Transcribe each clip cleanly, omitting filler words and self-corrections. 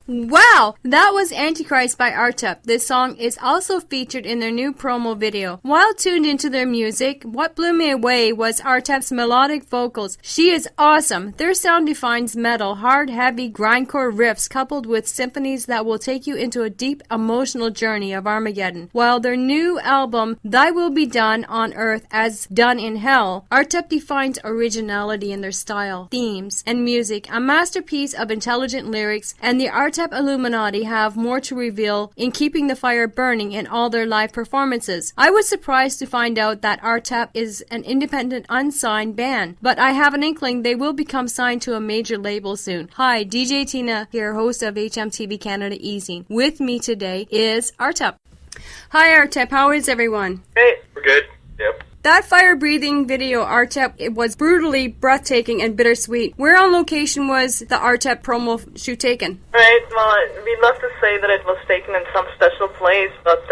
Wow, that was Antichrist by Artep. This song is also featured in their new promo video. While tuned into their music, what blew me away was Artep's melodic vocals. She is awesome. Their sound defines metal, hard, heavy, grindcore riffs coupled with symphonies that will take you into a deep emotional journey of Armageddon. While their new album, Thy Will Be Done on Earth as Done in Hell, Artep defines originality in their style, themes, and music, a masterpiece of intelligent lyrics, and the Artep Illuminati have more to reveal in keeping the fire burning in all their live performances. I was surprised to find out that Artep is an independent, unsigned band, but I have an inkling they will become signed to a major label soon. Hi, DJ Tina here, host of HMTV Canada Easing. With me today is Artep. Hi Artep, how is everyone? Hey, we're good. Yep. That fire-breathing video, Artep, it was brutally breathtaking and bittersweet. Where on location was the Artep promo shoot taken? Right, well, we'd love to say that it was taken in some special place, but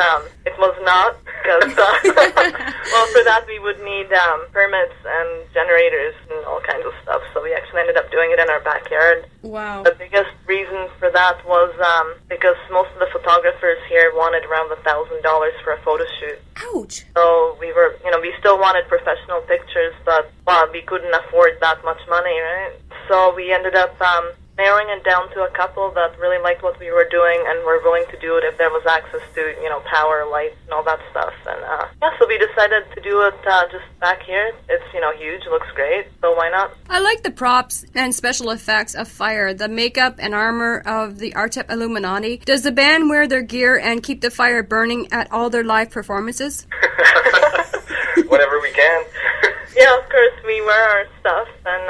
it was not, because, well, for that we would need permits and generators and all kinds of stuff, so we actually ended up doing it in our backyard. Wow. The biggest reason for that was because most of the photographers here wanted around $1,000 for a photo shoot. Ouch. So we were, we still wanted professional pictures, but, well, we couldn't afford that much money, right? So we ended up narrowing it down to a couple that really liked what we were doing and were willing to do it if there was access to, power, lights, and all that stuff. And, so we decided to do it just back here. It's, huge, looks great, so why not? I like the props and special effects of fire, the makeup and armor of the Artep Illuminati. Does the band wear their gear and keep the fire burning at all their live performances? Whatever we can. Yeah, of course, we wear our stuff, and,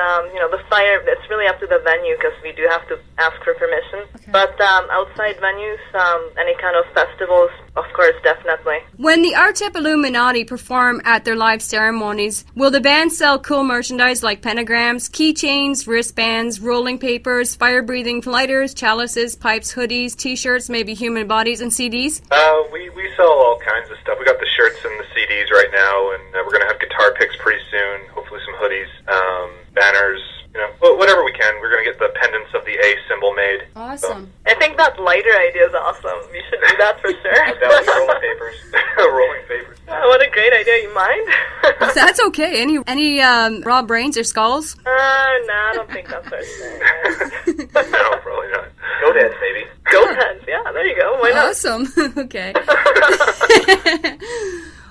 the fire, it's really up to the venue, because we do have to ask for permission. Okay. But outside venues, any kind of festivals, of course, definitely. When the Artep Illuminati perform at their live ceremonies, will the band sell cool merchandise like pentagrams, keychains, wristbands, rolling papers, fire-breathing lighters, chalices, pipes, hoodies, t-shirts, maybe human bodies, and CDs? We sell all kinds of stuff. We got the shirts and the CDs right now, and we're going to have guitar picks pretty soon, hopefully some hoodies, banners, whatever we can. We're going to get the pendants of the A symbol made. Awesome. So. I think that lighter idea is awesome. We should do that for sure. Rolling papers. Rolling papers. What a great idea. You mind? That's okay. Any raw brains or skulls? No, I don't think that's our thing. No, probably not. Goat heads, maybe. Goat heads, yeah, there you go. Why not? Awesome. Okay.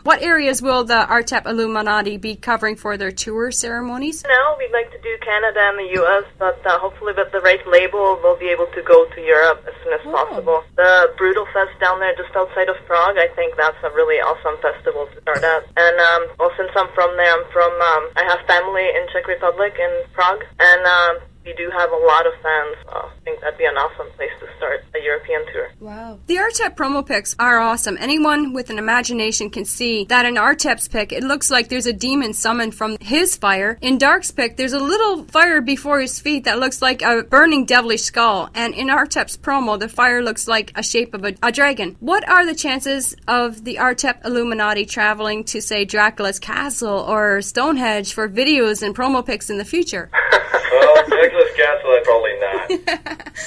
What areas will the Artep Illuminati be covering for their tour ceremonies? Now, we'd like to do Canada and the U.S., but hopefully with the right label, we'll be able to go to Europe as soon as possible. The Brutal Fest down there just outside of Prague, I think that's a really awesome festival to start at. And, well, since I'm from there, I have family in Czech Republic, in Prague, and we do have a lot of fans. I think that'd be an awesome place to start a European tour. Wow. The Artep promo pics are awesome. Anyone with an imagination can see that in Artep's pic, it looks like there's a demon summoned from his fire. In Dark's pic, there's a little fire before his feet that looks like a burning devilish skull. And in Artep's promo, the fire looks like a shape of a dragon. What are the chances of the Artep Illuminati traveling to, say, Dracula's castle or Stonehenge for videos and promo pics in the future? Well, Dracula's castle, probably not.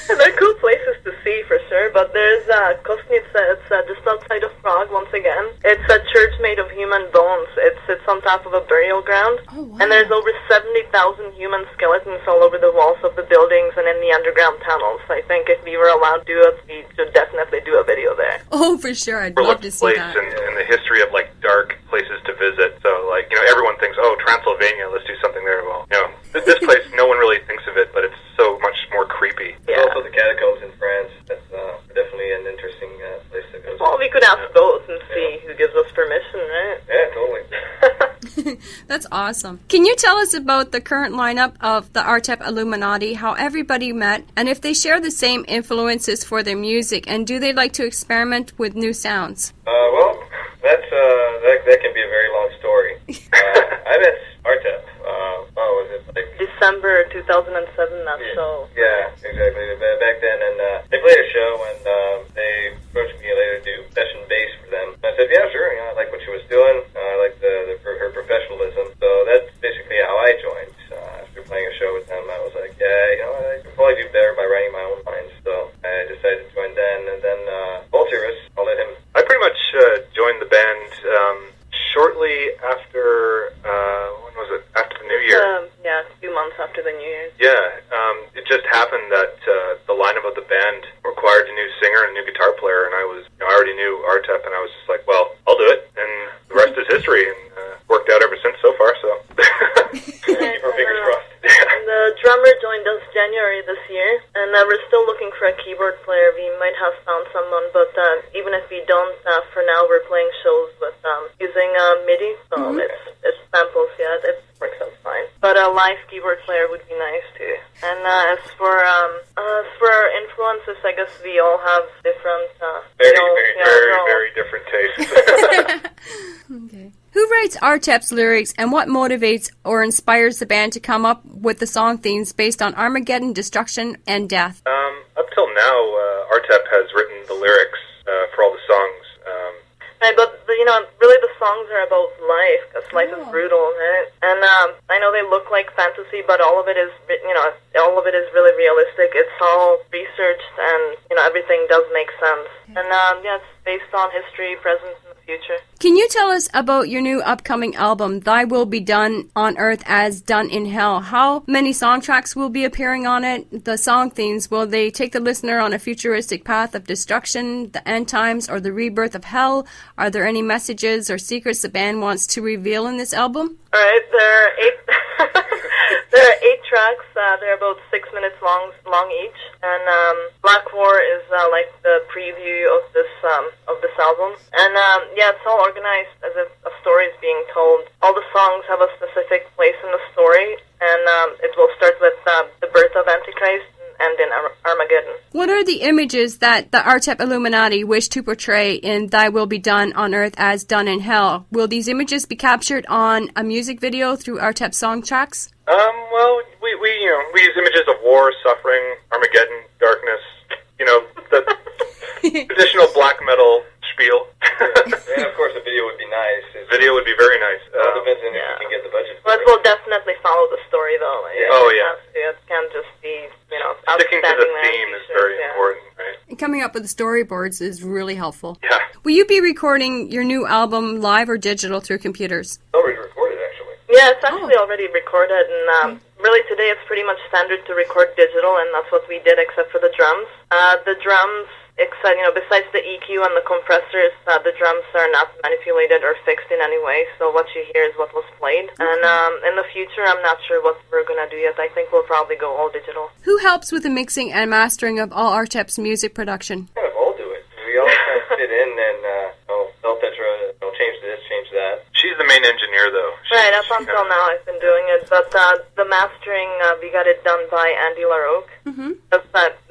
They're cool places to see for sure, but there's Kostnica. It's just outside of Prague once again. It's a church made of human bones. It sits on top of a burial ground, and there's over 70,000 human skeletons all over the walls of the buildings and in the underground tunnels. I think if we were allowed to do it, we should definitely do a video there. Oh, for sure. I'd love to see that. In the history of like dark places to visit. So like, everyone thinks, oh, Transylvania, let's do something there. Well, this place, no one really thinks of it, but it's so much more creepy. Yeah. Also the catacombs in France. That's definitely an interesting place to go to. Well, we could ask both and see who gives us permission, right? Yeah, totally. That's awesome. Can you tell us about the current lineup of the Artep Illuminati, how everybody met, and if they share the same influences for their music, and do they like to experiment with new sounds? Well, that can be a very long story. I met Artep. Was it like December 2007? That show. Yeah, exactly. Back then, and they played a show, and they approached me later to do session bass for them. I said, yeah, sure. I like what she was doing. I like her professionalism. So that's basically how I joined. After playing a show with them, I was like, yeah, I could probably do better by writing my own lines. So I decided to join then, and then Volturus, I'll let him. I pretty much joined the band shortly after, when was it? After the New Year. Yeah, a few months after the New Year's. Yeah, it just happened that the lineup of the band required a new singer and a new guitar player, and I already knew Artep, and I was just like, well, I'll do it, and the rest is history, and worked out ever since so far, so. Keep our fingers crossed. And the drummer joined us January this year, and we're still looking for a keyboard player. We might have found someone, but even if we don't, for now we're playing shows with using MIDI, so it's samples. Yeah, it works out fine. But a live keyboard player would be nice too. And as for our influences, I guess we all have different, very different tastes. Okay. Who writes Artep's lyrics, and what motivates or inspires the band to come up with the song themes based on Armageddon, destruction, and death? Up till now, Artep has written the lyrics for all the songs. Right, but really the songs are about life, because life is brutal, right? And I know they look like fantasy, but all of it is, all of it is really realistic. It's all researched, and everything does make sense. And it's based on history, present, and the future. Can you tell us about your new upcoming album, Thy Will Be Done on Earth as Done in Hell? How many song tracks will be appearing on it? The song themes, will they take the listener on a futuristic path of destruction, the end times, or the rebirth of hell? Are there any messages or secrets the band wants to reveal in this album? All right, there are 8 tracks. They're about 6 minutes long each, and Black War is like the preview of this album. And it's all organized as if a story is being told. All the songs have a specific place in the story, and it will start with the birth of Antichrist and in Armageddon. What are the images that the Artep Illuminati wish to portray in Thy Will Be Done on Earth as Done in Hell? Will these images be captured on a music video through Artep song tracks? Well, we use images of war, suffering, Armageddon, darkness, the traditional black metal spiel. And of course, a video would be nice. Video would be very nice. All depends on if you can get the budget. But we'll definitely follow the story, though. It can't just be, sticking to the theme is very important, right? Coming up with the storyboards is really helpful. Yeah. Will you be recording your new album live or digital through computers? Already recorded, actually. Yeah, it's actually already recorded, and really today it's pretty much standard to record digital, and that's what we did except for the drums. The drums, besides the EQ and the compressors, the drums are not manipulated or fixed in any way, so what you hear is what was played. And in the future, I'm not sure what we're going to do yet. I think we'll probably go all digital. Who helps with the mixing and mastering of all Artep's music production? Kind of all do it. We all kind of fit in and tell Petra, change this, change that. She's the the main engineer, though. Right, up until now I've been doing it, but the mastering, we got it done by Andy LaRoque. Mm-hmm.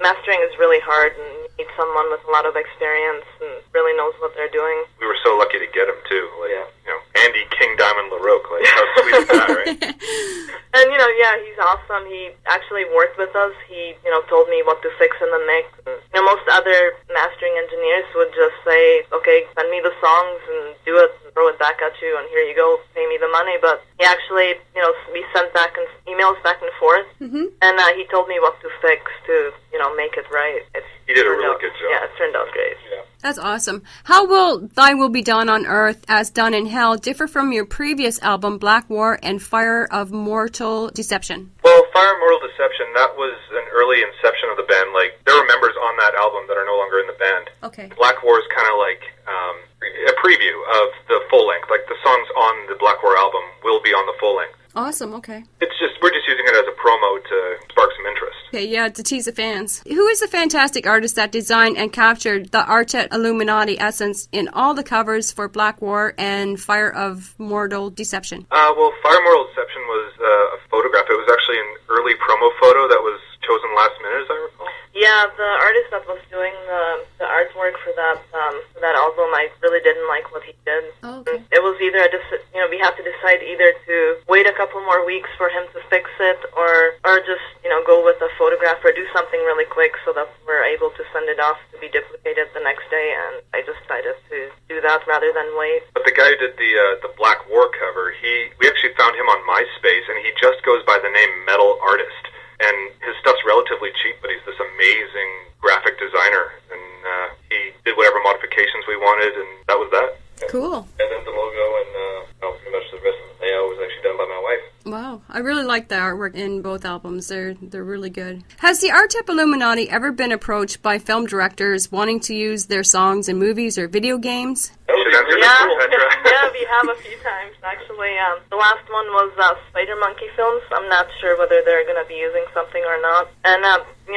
Mastering is really hard, and you need someone with a lot of experience and really knows what they're doing. We were so lucky to get him, too. Like, Andy King Diamond LaRoque. Like, how sweet is that, right? And, he's awesome. He actually worked with us. He, told me what to fix in the mix. And, most other mastering engineers would just say, okay, send me the songs and do it and throw it back at you, and here you go, pay me the money. But he actually, we sent back emails back and forth, and he told me what to fix to, make it right. He did a really good job. Yeah, it turned out great. Yeah. That's awesome. How will Thy Will Be Done on Earth as Done in Hell differ from your previous album, Black War and Fire of Mortal Deception? Well, Fire of Mortal Deception, that was an early inception of the band. Like, there were members on that album that are no longer in the band. Okay. Black War is kind of like a preview of the full length. Like, the songs on the Black War album will be on the full length. Awesome, okay. We're just using it as a promo to spark some interest. Okay, yeah, to tease the fans. Who is the fantastic artist that designed and captured the Artep Illuminati essence in all the covers for Black War and Fire of Mortal Deception? Well, Fire of Mortal Deception was a photograph. It was actually an early promo photo that was chosen last minute, as I recall. Yeah, the artist that was doing the artwork for that album, I really didn't like what he did. Oh, okay. It was either we had to decide either to wait a couple more weeks for him to fix it, or just go with a photograph or do something really quick so that we're able to send it off to be duplicated the next day. And I decided to do that rather than wait. But the guy who did the Black War cover, we actually found him on MySpace, and he just goes by the name Metal Artist. And his stuff's relatively cheap, but he's this amazing graphic designer. And he did whatever modifications we wanted, and that was that. Cool. And then the logo and pretty much the rest of the layout was actually done by my wife. Wow, I really like the artwork in both albums. They're really good. Has the Artep Illuminati ever been approached by film directors wanting to use their songs in movies or video games? Yeah, we have a few times, actually. The last one was Spider Monkey Films. I'm not sure whether they're going to be using something or not. And,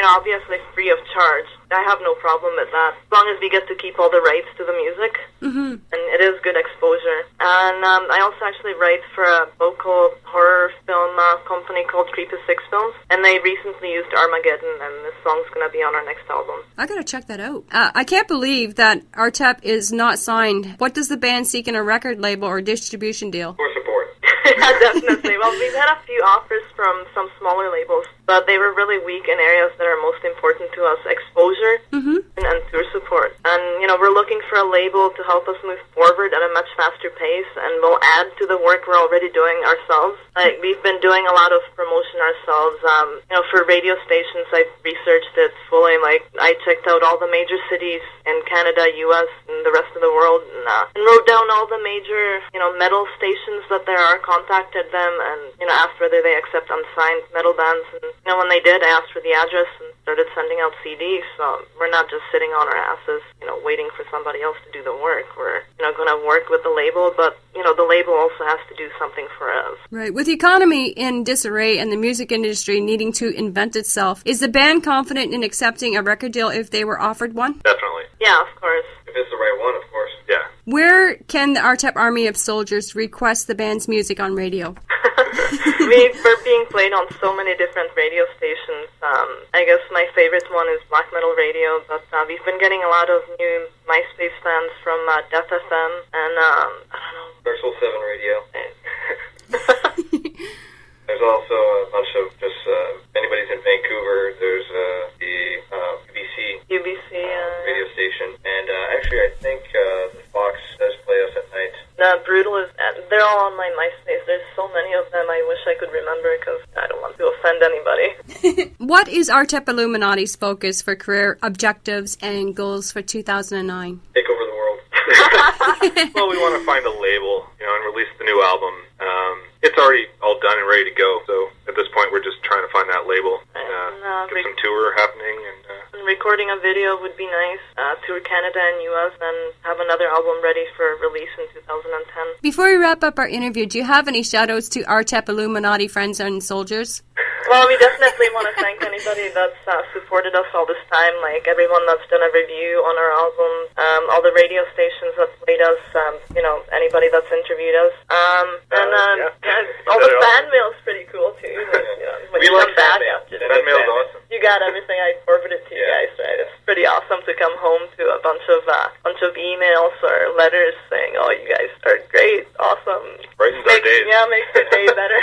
obviously free of charge. I have no problem with that, as long as we get to keep all the rights to the music. Mm-hmm. And it is good exposure. And I also actually write for a local horror film company called 3-6 Films, and they recently used Armageddon, and this song's going to be on our next album. I gotta check that out. I can't believe that Artep is not signed. What does the band seek in a record label or distribution deal? For support. Yeah, definitely. Well, we've had a few offers from some smaller labels, but they were really weak in areas that are most important to us: exposure and tour support. And, we're looking for a label to help us move forward at a much faster pace, and we'll add to the work we're already doing ourselves. Like, we've been doing a lot of promotion ourselves. For radio stations, I've researched it fully. Like, I checked out all the major cities in Canada, U.S., and the rest of the world, and wrote down all the major, metal stations that there are, contacted them, and, asked whether they accept unsigned metal bands. And, when they did, I asked for the address and started sending out CDs. So we're not just sitting on our asses, waiting for somebody else to do the work. We're, going to work with the label, but, the label also has to do something for us. Right. With the economy in disarray and the music industry needing to invent itself, is the band confident in accepting a record deal if they were offered one? Definitely. Yeah, of course. If it's the right one, of course. Yeah. Where can the Artep Army of Soldiers request the band's music on radio? We're being played on so many different radio stations. I guess my favorite one is Black Metal Radio, but we've been getting a lot of new MySpace fans from Death FM and, I don't know. Dark Soul 7 Radio. There's also a bunch of just, anybody's in Vancouver, there's the UBC radio station, and actually I think the Fox does play us at night. Brutal is, they're all on my MySpace. There's so many of them I wish I could remember because I don't want to offend anybody. What is Artep Illuminati's focus for career objectives and goals for 2009? Take over the world. Well, we want to find a label, and release the new album. It's already all done and ready to go, so at this point we're just trying to find that label. Get some tour happening. And recording a video would be nice. Tour Canada and US, and have another album ready for release in 2010. Before we wrap up our interview, do you have any shout-outs to Artep Illuminati friends and soldiers? Well, we definitely want to thank anybody that's supported us all this time, like everyone that's done a review on our album, all the radio stations that played us, anybody that's interviewed us, all the fan mail's pretty cool too. Like, when we you like come back, Fan mail's awesome. you got everything I forwarded to you guys, right? It's pretty awesome to come home to a bunch of emails or letters saying, "Oh, you guys are great, awesome." Brightens our days. Yeah, makes your day better.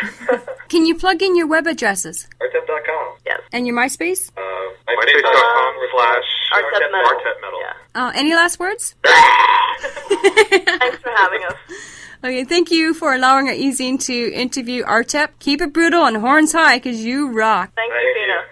Can you plug in your web addresses? Artep.com. Yes. And your MySpace? MySpace.com/Artep Metal. Yeah. Any last words? Thanks for having us. Okay, thank you for allowing our easy to interview Artep. Keep it brutal and horns high, because you rock. Thank you, Tina.